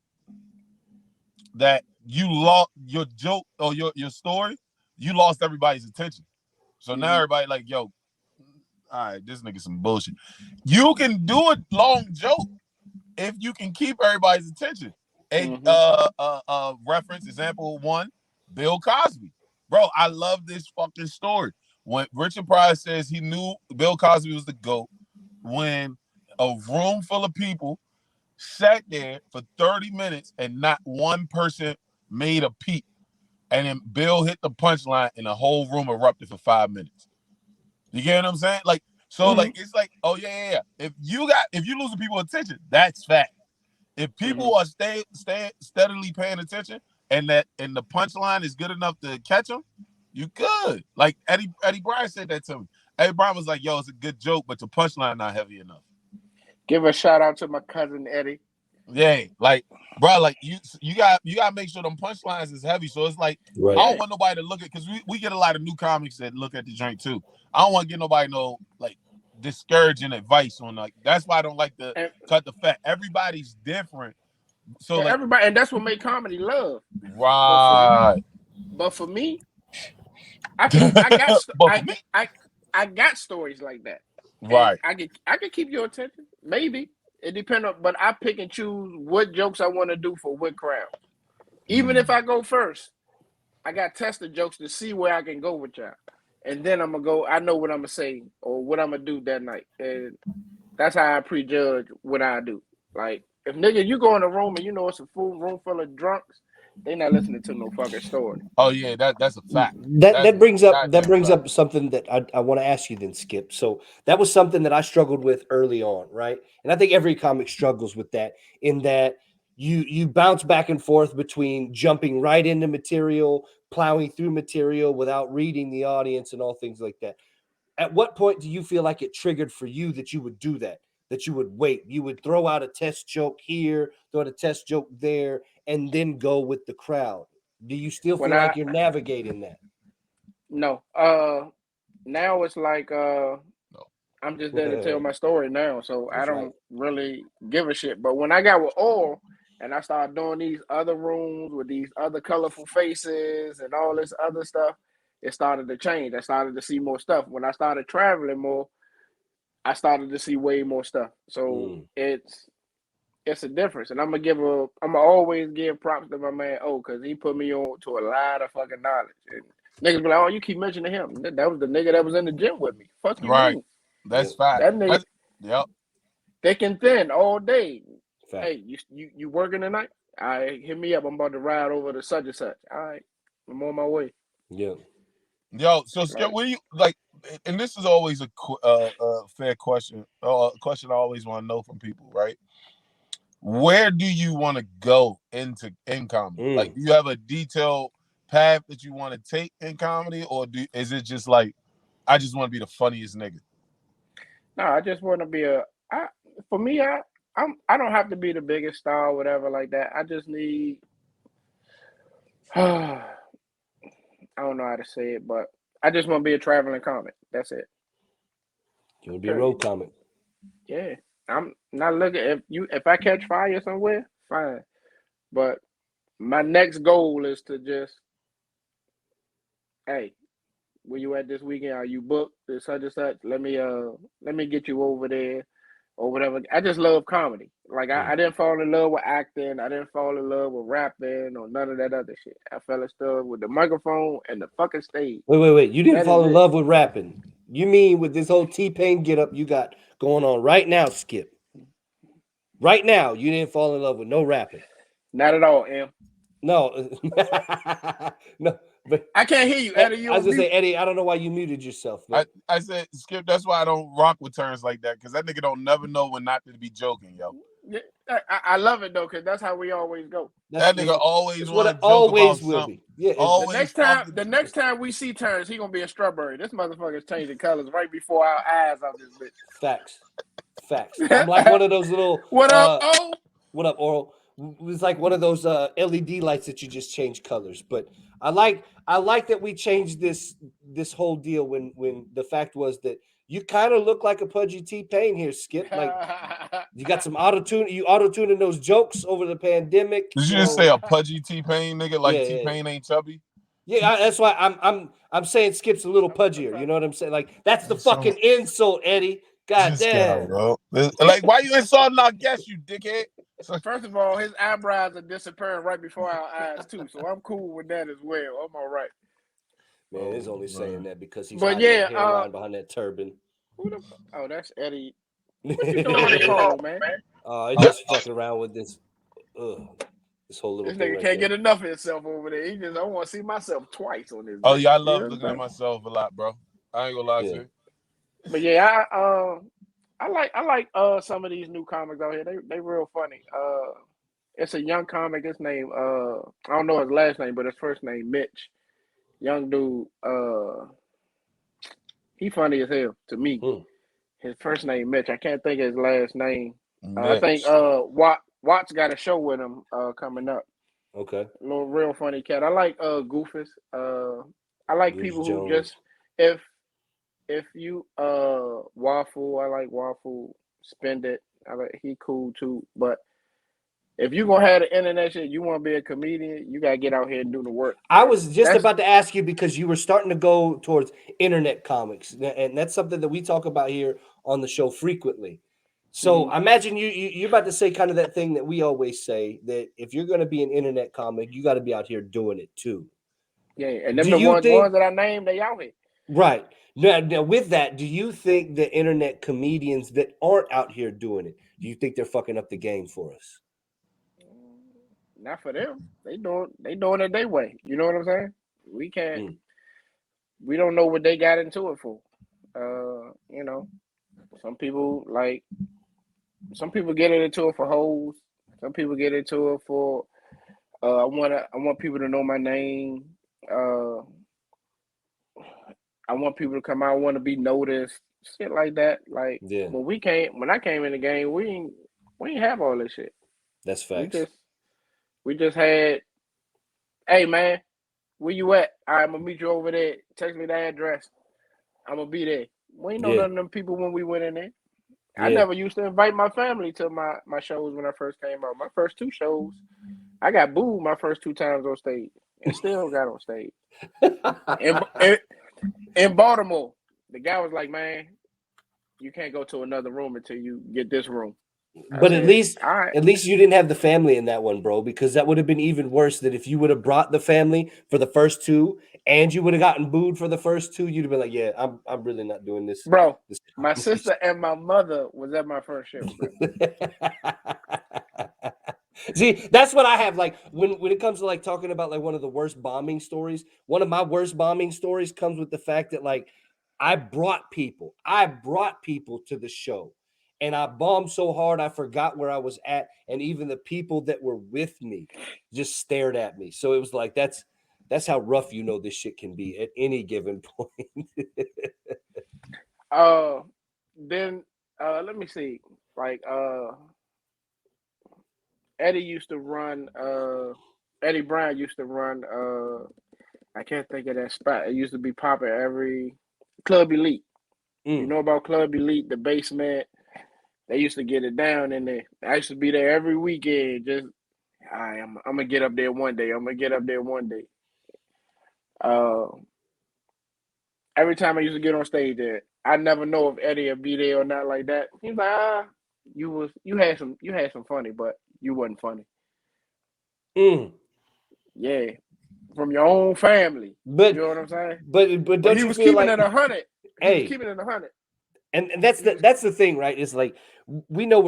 that you lost your joke or your story, you lost everybody's attention. So now everybody like, yo, all right, this nigga some bullshit. You can do a long joke if you can keep everybody's attention. A reference example one, Bill Cosby. Bro, I love this fucking story. When Richard Pryor says he knew Bill Cosby was the GOAT, when a room full of people sat there for 30 minutes and not one person made a peep, and then Bill hit the punchline, and the whole room erupted for 5 minutes. You get what I'm saying? Like, so like it's like, oh yeah. If you losing people attention, that's fact. If people are steadily paying attention, and the punchline is good enough to catch them, you good. Like Eddie Bryan said that to me. Eddie Bryan was like, "Yo, it's a good joke, but the punchline not heavy enough." Give a shout out to my cousin Eddie. Yeah, like, bro, like you gotta make sure them punchlines is heavy. So it's like, Right. I don't want nobody to look at, because we get a lot of new comics that look at the joint too. I don't want to get nobody no like discouraging advice on, like, that's why I don't like to cut the fat. Everybody's different. So like everybody, and that's what make comedy love. Right. But for me, I got stories like that. Right. And I can keep your attention. Maybe. It depends on, but I pick and choose what jokes I want to do for what crowd. Even if I go first, I got tested jokes to see where I can go with y'all. And then I'm going to go, I know what I'm going to say or what I'm going to do that night. And that's how I prejudge what I do. Like, if nigga, you go in a room and you know it's a full room full of drunks, they not listening to no fucking story. Oh yeah, that's a fact. That brings up something that I want to ask you then, Skip. So that was something that I struggled with early on, right? And I think every comic struggles with that, in that you bounce back and forth between jumping right into material, plowing through material without reading the audience and all things like that. At what point do you feel like it triggered for you that you would do that? That you would wait, you would throw out a test joke here, throw out a test joke there, and then go with the crowd? Do you still feel like you're navigating that? No. Now it's like I'm just there to tell my story now, so I don't really give a shit. But when I got with Oral and I started doing these other rooms with these other colorful faces and all this other stuff, it started to change. I started to see more stuff. When I started traveling more, I started to see way more stuff. So it's a difference. And I'm gonna always give props to my man O, because he put me on to a lot of fucking knowledge. And niggas be like, oh, you keep mentioning him. That was the nigga that was in the gym with me. Fuck you, mean? That's fact. That nigga, thick and thin all day. Fact. Hey, you working tonight? All right, hit me up. I'm about to ride over to such and such. All right, I'm on my way. Yeah. Yo, so Skip, what do you like? And this is always a fair question. A question I always want to know from people, right? Where do you want to go in comedy? Like, do you have a detailed path that you want to take in comedy, or is it just like, I just want to be the funniest nigga? No, I just want to be for me, I don't have to be the biggest star or whatever like that. I just need I don't know how to say it, but I just want to be a traveling comic. That's it. You want to be a road comic? Yeah. I'm not looking, if I catch fire somewhere, fine. But my next goal is to just, hey, where you at this weekend? Are you booked? This such and such. Let me get you over there or whatever. I just love comedy. Like I didn't fall in love with acting. I didn't fall in love with rapping or none of that other shit. I fell in love with the microphone and the fucking stage. Wait. You didn't fall in love with rapping. You mean with this whole T-Pain get up you got going on right now, Skip? Right now, you didn't fall in love with no rapping. Not at all, Em. No. No. But I can't hear you, Eddie. I was gonna say, Eddie, I don't know why you muted yourself. I said, Skip, that's why I don't rock with Terrance like that, because that nigga don't never know when not to be joking, yo. I love it though, because that's how we always go. That nigga always want to joke about something. Yeah. The next time we see Terrance, he gonna be a strawberry. This motherfucker's changing colors right before our eyes out this bitch. Facts. I'm like one of those little. What up, O? What up, Oral? It was like one of those LED lights that you just change colors. But I like that we changed this whole deal when the fact was that you kind of look like a pudgy T-Pain here, Skip. Like you got some auto-tune. You auto-tuning those jokes over the pandemic. Did you just say a pudgy T-Pain nigga? Like T-Pain ain't chubby? Yeah, that's why I'm saying Skip's a little pudgier. You know what I'm saying? Like that's the fucking insult, Eddie. God damn, bro. Like, why you insulting our guest, you dickhead? First of all, his eyebrows are disappearing right before our eyes too, so I'm cool with that as well. I'm all right. Man, he's only saying that because he's hiding that hairline behind that turban. Oh, that's Eddie. What you doing on the phone, man? He's just fucking around with this. This whole little This thing nigga right can't there. get enough of himself over there. He just, I want to see myself twice on this. Oh bitch. yeah, I You love know looking what at I'm saying? myself a lot, bro. I ain't gonna lie to Yeah. you. But yeah, I like some of these new comics out here. They real funny. It's a young comic. His name I don't know his last name, but his first name Mitch. Young dude. He funny as hell to me. Hmm. His first name Mitch. I can't think of his last name. I think Mitch. Watts got a show with him coming up. Okay. A little real funny cat. I like Goofus. I like Goose people who Jones. just if you Waffle, I like Waffle. Spend it. I like he cool too. But if you gonna have the internet shit, you want to be a comedian, you gotta get out here and do the work. I And was just that's about to ask you because you were starting to go towards internet comics, and that's something that we talk about here on the show frequently. So I imagine you're about to say kind of that thing that we always say, that if you're going to be an internet comic, you got to be out here doing it too. yeah, and them Do the you ones think that I named, they out here. right now with that? Do you think the internet comedians that aren't out here doing it, do you think they're fucking up the game for us? Not for them. They doing it their way. You know what I'm saying? We can't. Mm. We don't know what they got into it for. You know, some people like. Some people get into it for hoes. Some people get into it for. I want people to know my name. Uh, I want people to come out. I want to be noticed. Shit like that. Like Yeah, when I came in the game, we ain't have all this shit. that's We facts. just we just had, hey man, where you at? All right, I'm gonna meet you over there. Text me the address. I'm gonna be there. We ain't know Yeah, none of them people when we went in there. I yeah. never used to invite my family to my shows when I first came out. My first two shows, I got booed my first two times on stage, and still got on stage. In Baltimore, the guy was like, "Man, you can't go to another room until you get this room." I But said, "All right, at least you didn't have the family in that one, bro, because that would have been even worse than if you would have brought the family for the first two and you would have gotten booed for the first two. You'd have been like, yeah, I'm really not doing this. bro." This My sister and my mother was at my first show, bro. See, that's what I have. Like when it comes to like talking about like one of the worst bombing stories, one of my worst bombing stories comes with the fact that like I brought people to the show, and I bombed so hard I forgot where I was at, and even the people that were with me just stared at me. So it was like that's how rough this shit can be at any given point. Uh, then let me see. Like Eddie used to run. Eddie Brown used to run. I can't think of that spot. It used to be popping every Club Elite. You know about Club Elite, the basement. They used to get it down in there. I used to be there every weekend. Just, I'm gonna get up there one day. I'm gonna get up there one day. Uh, every time I used to get on stage there, I never know if Eddie would be there or not like that. He's like, you had some funny, but you wasn't funny. Yeah, from your own family. But You know what I'm saying? but But don't he you was feel keeping like it 100. He was hey, keeping it 100. and that's the thing, right? It's like we know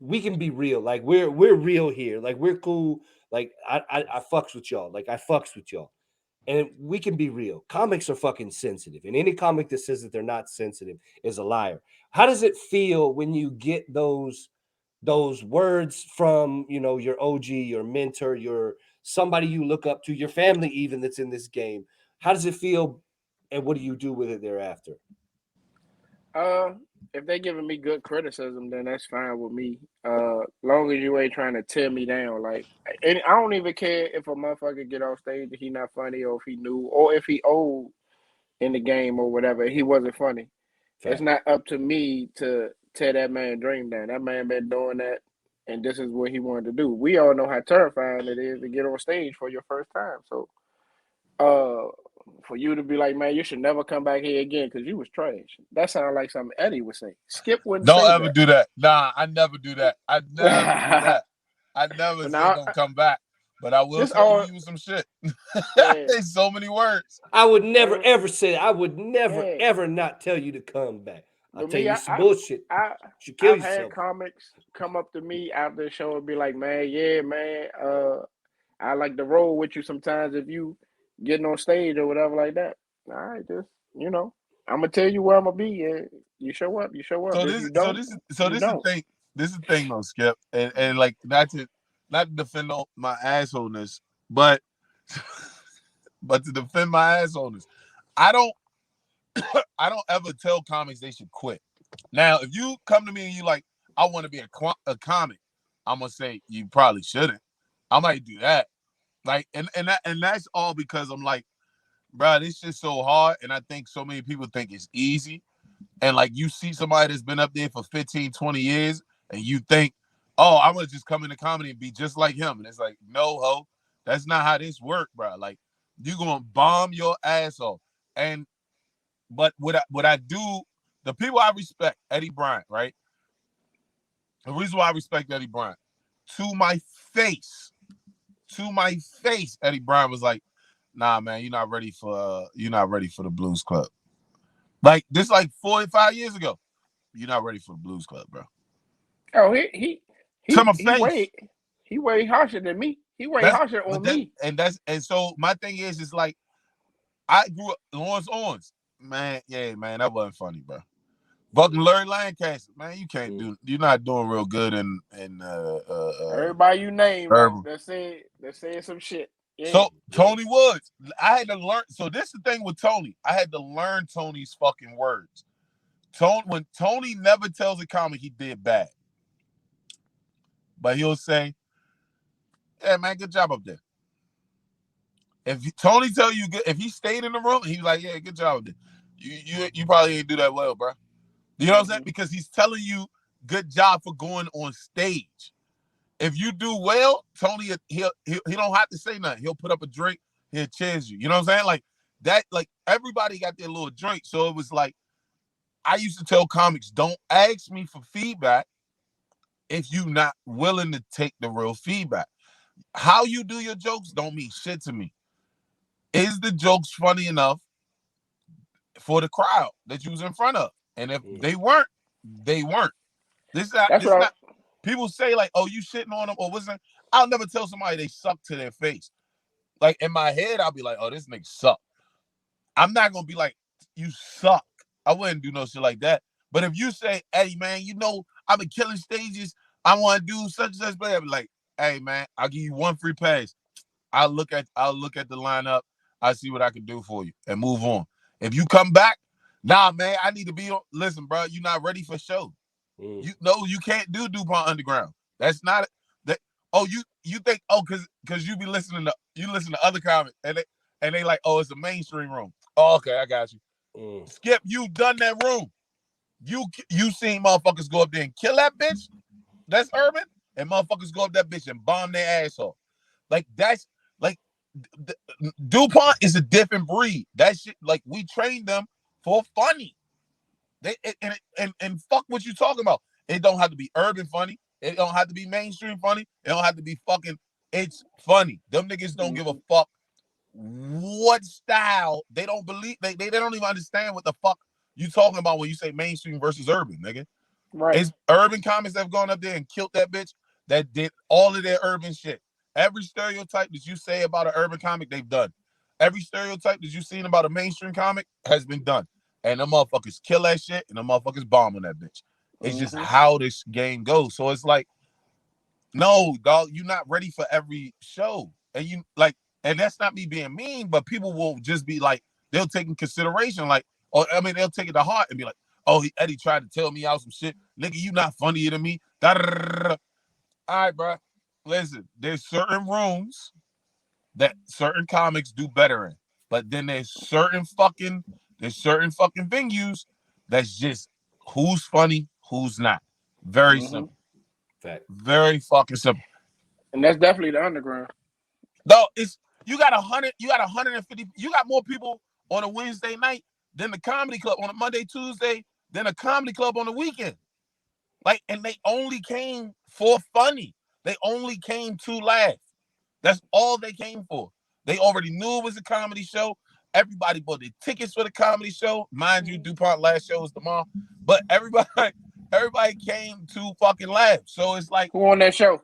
we can be real. Like we're real here. Like we're cool. Like I fucks with y'all. Like I fucks with y'all. And we can be real. Comics are fucking sensitive. And any comic that says that they're not sensitive is a liar. How does it feel when you get those words from, your OG, your mentor, your somebody you look up to, your family even that's in this game? How does it feel and what do you do with it thereafter? If they giving me good criticism, then that's fine with me. Long as you ain't trying to tear me down. Like, and I don't even care if a motherfucker get off stage and he not funny, or if he new, or if he old in the game or whatever. He wasn't funny. It's Fact. not up to me to tear that man dream down. That man been doing that, and this is what he wanted to do. We all know how terrifying it is to get on stage for your first time. So, uh, for you to be like, man, you should never come back here again because you was trash. That sounds like something Eddie would say. Skip wouldn't Don't say ever do that. Nah, I never do that. I never do that. that. I never But say now, don't come back. But I will this tell all, you some shit. yeah, There's so many words. I would never every, ever say I would never yeah, ever not tell you to come back. I'll But tell me, you some bullshit. I, You should kill I've had yourself. comics come up to me after the show and be like, "Man, yeah, man, I like to roll with you sometimes if you getting on stage or whatever like that." All right, just I'm gonna tell you where I'm gonna be, and you show up. You show up. So If this, you so don't, this is, so you this is the don't. thing. This is the thing, though, Skip, and like not to defend my assholeness, but to defend my assholeness. I don't I don't ever tell comics they should quit. Now, if you come to me and you like, I want to be a comic, I'm gonna say you probably shouldn't. I might do that. Like, and that's all because I'm like, bro, this shit's so hard, and I think so many people think it's easy. And like you see somebody that's been up there for 15, 20 years, and you think, oh, I'm gonna just come into comedy and be just like him. And it's like, no, ho, that's not how this works, bro. Like, you're gonna bomb your ass off. And but what I do, the people I respect, Eddie Bryant, right? The reason why I respect Eddie Bryant, to my face, Eddie Bryant was like, nah, man, you're not ready for the Blues Club. Like this, like 4 or 5 years ago. You're not ready for the Blues Club, bro. Oh, he To he my he face. way he way harsher than me. He way That's harsher but on that me. and so my thing is like I grew up Lawrence Owens. Man, yeah, man, that wasn't funny, bro. Fucking Larry Lancaster, man, you're not doing real good in Everybody you name urban. that said some shit. Yeah. So Tony Woods, I had to learn. So this is the thing with Tony. I had to learn Tony's fucking words. When Tony never tells a comic he did bad, but he'll say, "Yeah, man, good job up there." If Tony tell you good, if he stayed in the room, he's like, "Yeah, good job up there." You probably ain't do that well, bro. You know what I'm saying? Because he's telling you good job for going on stage. If you do well, Tony, he don't have to say nothing. He'll put up a drink. He'll cheers you. You know what I'm saying? Like that. Like everybody got their little drink. So it was like I used to tell comics, don't ask me for feedback if you're not willing to take the real feedback. How you do your jokes don't mean shit to me. Is the jokes funny enough for the crowd that you was in front of? And if they weren't, they weren't. This is not. That's This is what not. People say like, "Oh, you shitting on them," or what's that? I'll never tell somebody they suck to their face. Like in my head, I'll be like, "Oh, this nigga suck." I'm not gonna be like, "You suck." I wouldn't do no shit like that. But if you say, "Hey, man, I've been killing stages. I want to do such and such," but I'll be like, "Hey, man, I'll give you one free pass. I'll look at the lineup. I see what I can do for you and move on. If you come back, nah, man, I need to be on. Listen, bro, you're not ready for show. You can't do DuPont Underground. That's not that. Oh, you think because you listen to other comments and they like, oh, it's a mainstream room. Oh, okay, I got you. Skip, you done that room. You seen motherfuckers go up there and kill that bitch. That's urban, and motherfuckers go up that bitch and bomb their asshole. Like that's like DuPont is a different breed. That shit, like we trained them for funny. They and fuck what you talking about. It don't have to be urban funny. It don't have to be mainstream funny. It don't have to be fucking. It's funny. Them niggas don't give a fuck what style. They don't believe. They don't even understand what the fuck you talking about when you say mainstream versus urban, nigga. right. It's urban comics that have gone up there and killed that bitch that did all of their urban shit. Every stereotype that you say about an urban comic, they've done. Every stereotype that you've seen about a mainstream comic has been done. And the motherfuckers kill that shit and the motherfuckers bomb on that bitch. It's just how this game goes. So it's like, no, dog, you're not ready for every show. And you like, and that's not me being mean, but people will just be like, they'll take in consideration, like, or I mean, they'll take it to heart and be like, oh, Eddie tried to tell me out some shit. Nigga, you not funnier than me. Da-da-da-da-da. All right, bro. Listen, there's certain rooms that certain comics do better in. But then there's certain fucking venues that's just who's funny, who's not. Very simple. Fact. Very fucking simple. And that's definitely the underground. No, it's you got 150, you got more people on a Wednesday night than the comedy club on a Monday, Tuesday, than a comedy club on the weekend. Like, and they only came for funny. They only came to laugh. That's all they came for. They already knew it was a comedy show. Everybody bought the tickets for the comedy show. Mind you, DuPont last show is tomorrow, but everybody came to fucking laugh. So it's like, Who on that show?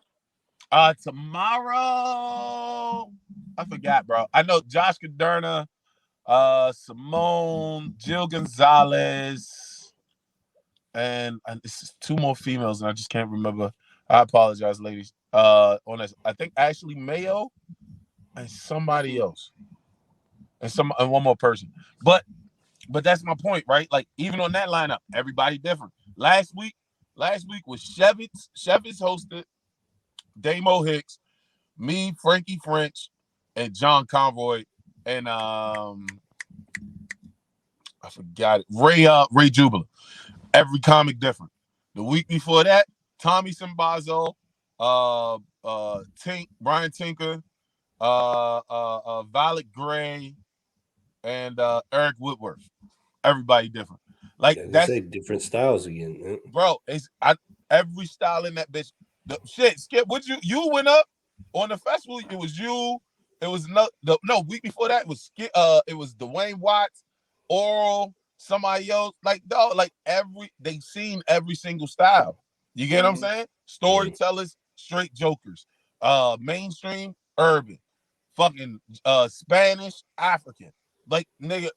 Tomorrow, I forgot, bro. I know Josh Caderna, Simone, Jill Gonzalez, and this is 2 more females, and I just can't remember. I apologize, ladies. On this, I think Ashley Mayo and somebody else, and one more person. But that's my point, right? Like, even on that lineup, everybody different. Last week was Shevitz. Shevitz hosted, Damo Hicks, me, Frankie French, and John Conroy, and I forgot it. Ray Jubilee. Every comic different. The week before that, Tommy Simbazo, Brian Tinker, Violet Gray, and Eric Woodworth. Everybody different. Like, that's different styles again, man. Bro. Every style in that bitch. The shit, Skip. What you went up on the festival? It was you. It was no week before that. It was Skip. It was Dwayne Watts, Oral, somebody else. Like, dog. Like, they seen every single style. You get what I'm saying? Storytellers, straight jokers, mainstream, urban, fucking Spanish, African. Like, nigga,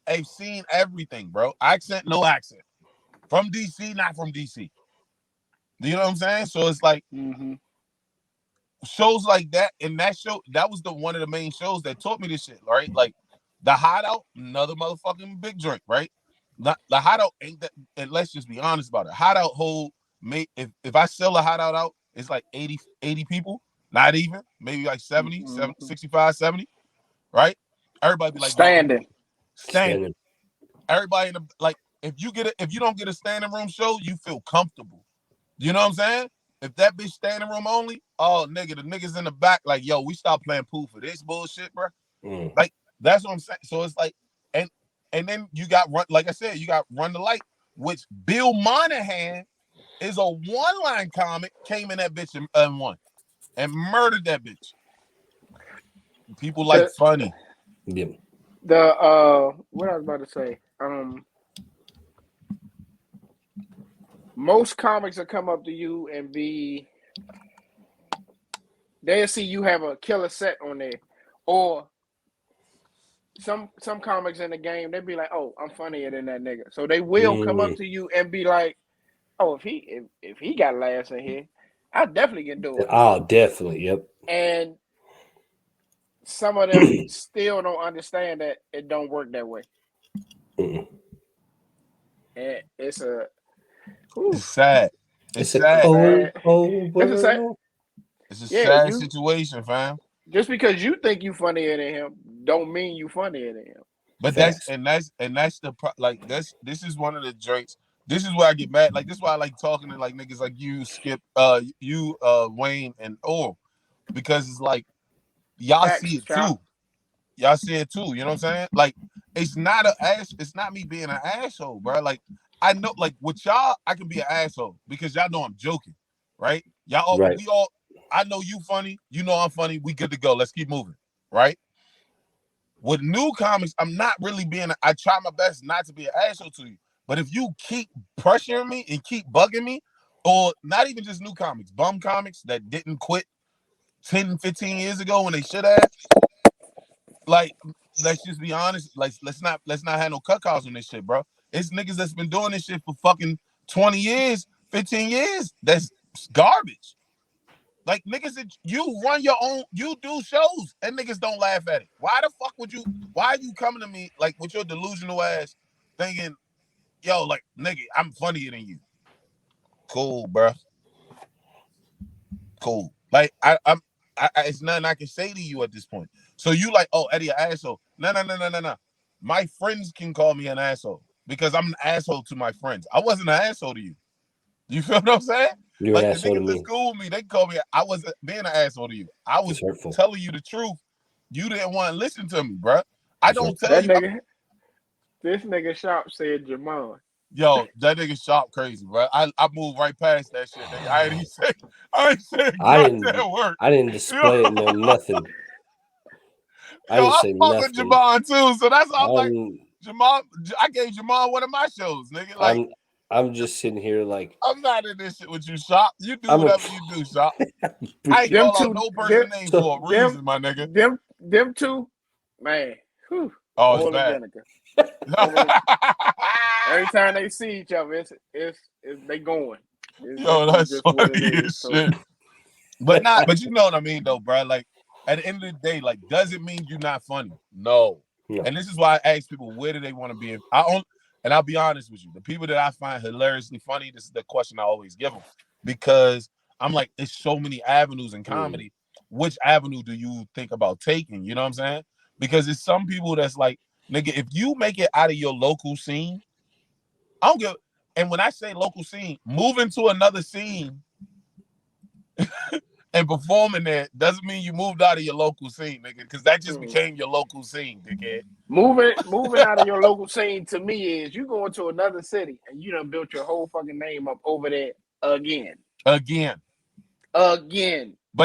they've seen everything, bro. Accent, no accent. From DC, not from DC. You know what I'm saying? So it's like shows like that, and that was one of the main shows that taught me this shit, right? Like, the Hideout, another motherfucking big drink, right? The Hideout ain't that, and let's just be honest about it. Hideout if I sell a Hideout out, it's like 80 people, not even, maybe like 70, 65, 70, right? Everybody be like standing. Everybody in the, like, if you don't get a standing room show, you feel comfortable. You know what I'm saying? If that bitch standing room only, oh nigga, the niggas in the back like, yo, we stop playing pool for this bullshit, bro. Like, that's what I'm saying. So it's like, and then you got like I said, you got Run the Light, which Bill Monahan is a one-line comic, came in that bitch and won and murdered that bitch. People like funny. Yeah. What I was about to say, most comics will come up to you and they'll see you have a killer set on there, or some comics in the game, they'll be like, oh, I'm funnier than that nigga. So they will come up to you and be like, oh, if he got laughs in here, I definitely can do it. Oh, definitely, yep. And some of them still don't understand that it don't work that way. And it's sad. It's sad. It's a cold world. It's a sad situation, fam. Just because you think you funnier than him, don't mean you funnier than him. But that's the like this is one of the joints. This is where I get mad. Like, this is why I like talking to like niggas like you, Skip, Wayne, and Oral, because it's like y'all see it too. Y'all see it too. You know what I'm saying? Like, it's not me being an asshole, bro. Like, I know, like, with y'all, I can be an asshole because y'all know I'm joking, right? Y'all, right. I know you funny. You know I'm funny. We good to go. Let's keep moving, right? With new comics, I'm not really I try my best not to be an asshole to you. But if you keep pressuring me and keep bugging me, or not even just new comics, bum comics that didn't quit 10, 15 years ago when they should have, like, let's just be honest. Like, let's not have no cuckolds on this shit, bro. It's niggas that's been doing this shit for fucking 20 years, 15 years. That's garbage. Like, niggas that you run your own, you do shows and niggas don't laugh at it. Why the fuck why are you coming to me like with your delusional ass thinking, yo, like, nigga, I'm funnier than you? Cool, bro. Cool. Like, I'm it's nothing I can say to you at this point. So you like, oh, Eddie, an asshole. No. My friends can call me an asshole because I'm an asshole to my friends. I wasn't an asshole to you. You feel what I'm saying? You're like, an the asshole niggas to that me. school me, they call me. I wasn't being an asshole to you. I was telling you the truth. You didn't want to listen to me, bro. I don't tell that you. Nigga, this nigga Sharp said Jamon. Yo, that nigga Sharp crazy, bro. I moved right past that shit, nigga. I ain't say I didn't display it, no nothing. I Yo, didn't I say fuck with nothing. Jamal too, so that's why I'm like, I'm, Jamal. I gave Jamal one of my shows, nigga. Like, I'm just sitting here like I'm not in this shit with you, Shop. You do I'm a- whatever you do, Shop. I ain't Them call out two, no person name for a them, reason, my nigga. them two, man. Whew, Oh, it's oil and bad. vinegar. Every time they see each other, it's they going. Yo, It's that's just what funny it as is. So, shit. But you know what I mean, though, bro. Like, at the end of the day, like, does it mean you're not funny? No. And this is why I ask people, where do they want to be? And I'll be honest with you, the people that I find hilariously funny, this is the question I always give them, because I'm like, there's so many avenues in comedy. Which avenue do you think about taking? You know what I'm saying? Because it's some people that's like, nigga, if you make it out of your local scene, I don't give. And when I say local scene, moving to another scene and performing there doesn't mean you moved out of your local scene, nigga, because that just became your local scene, dickhead. Moving out of your local scene to me is you going to another city and you done built your whole fucking name up over there again. But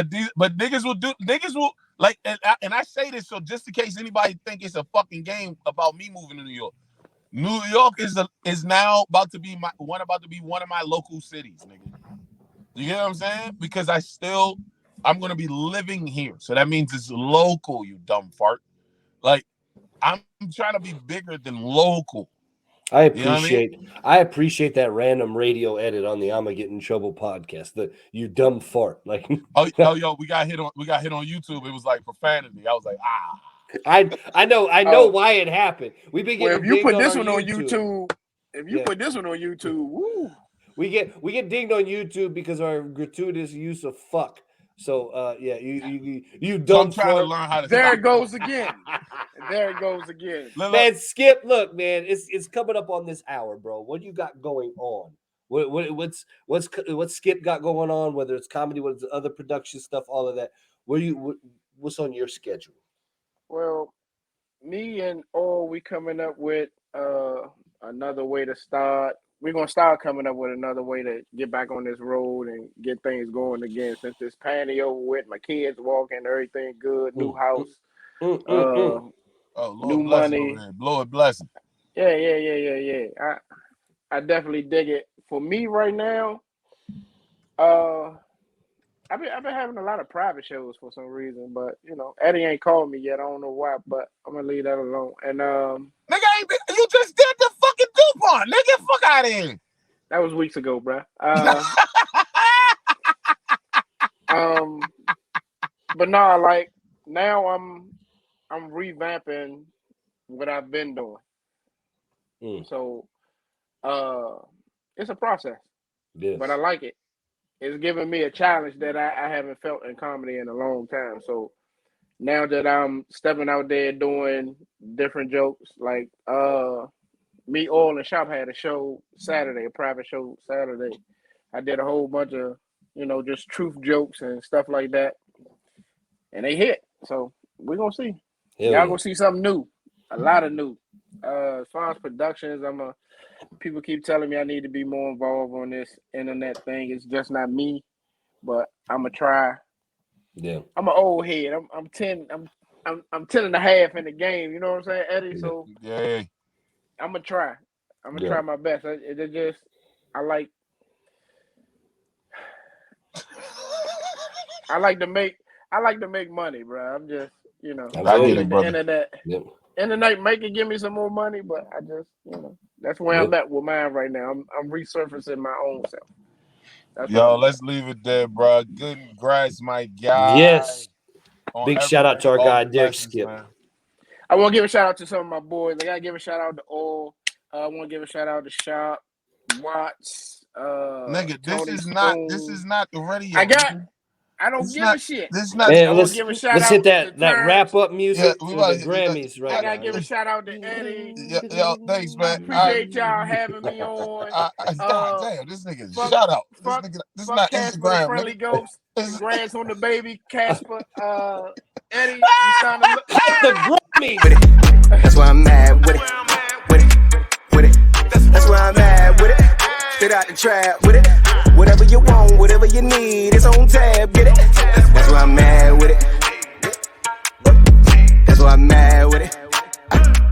niggas will like, and I say this so just in case anybody think it's a fucking game about me moving to New York. New York is now about to be one of my local cities, nigga. You get what I'm saying? Because I'm gonna be living here, so that means it's local. You dumb fart. Like, I'm trying to be bigger than local. I appreciate You know what I mean? I appreciate that random radio edit on the I'ma Get in Trouble podcast. The you dumb fart. Like yo, we got hit on YouTube. It was like profanity. I was like, I know why it happened. We've been getting if you put this one on on YouTube, put this one on YouTube, woo. We get dinged on YouTube because of our gratuitous use of fuck. So you dumb so I'm trying fart. to learn how to There stop. it goes again. There it goes again. Man, Skip, look, man, it's coming up on this hour, bro. What you got going on? What's Skip got going on? Whether it's comedy, whether it's other production stuff, all of that. What's on your schedule? Well, me and we coming up with another way to start. We're gonna start coming up with another way to get back on this road and get things going again. Since this panty over with, my kids walking, everything good, new house, Lord new bless money. Lord bless him. Yeah. I definitely dig it. For me right now, I've been having a lot of private shows for some reason, but Eddie ain't called me yet. I don't know why, but I'm gonna leave that alone. And nigga, you just did the fucking DuPont, nigga. Fuck out of here. That was weeks ago, bro. But no, like now I'm revamping what I've been doing. So it's a process. Yes. But I like it. It's giving me a challenge that I haven't felt in comedy in a long time. So now that I'm stepping out there doing different jokes, like me, Oil and Shop had a show Saturday, a private show Saturday. I did a whole bunch of, just truth jokes and stuff like that. And they hit. So we're going to see. Y'all going to see something new. A lot of new. As far as productions, people keep telling me I need to be more involved on this internet thing. It's just not me, but I'm gonna try. Yeah, I'm an old head. I'm 10. I'm 10 and a half in the game. You know what I'm saying, Eddie? So yeah, I'm gonna try. I'm gonna try my best. I like to make money, bro. I'm just I get it, brother. Internet. Yep. Internet make it give me some more money, but I just that's where I'm at with mine right now. I'm resurfacing my own self. Let's leave it there, bro. Good grass, my guy. Yes. Big shout out to our guy Derek Skip. Man. I want to give a shout out to some of my boys. I gotta give a shout out to All. I want to give a shout out to Shop, Watts. Nigga, Tony this Spoon. is not the radio. I don't give a shit. This is not. Man, let's hit that wrap up music for the Grammys right now. I gotta give a shout out to Eddie. Yo, thanks, man. Appreciate y'all having me on. God damn, this nigga. Shout out. This is not Casper, Instagram. Friendly Ghost. Congrats on the baby, Casper. Eddie, you sound a the Grammy. That's why I'm mad with it. That's why I'm mad with it. Straight out the trap with it. Whatever you want, whatever you need, it's on tab, get it? That's why I'm mad with it. That's why I'm mad with it.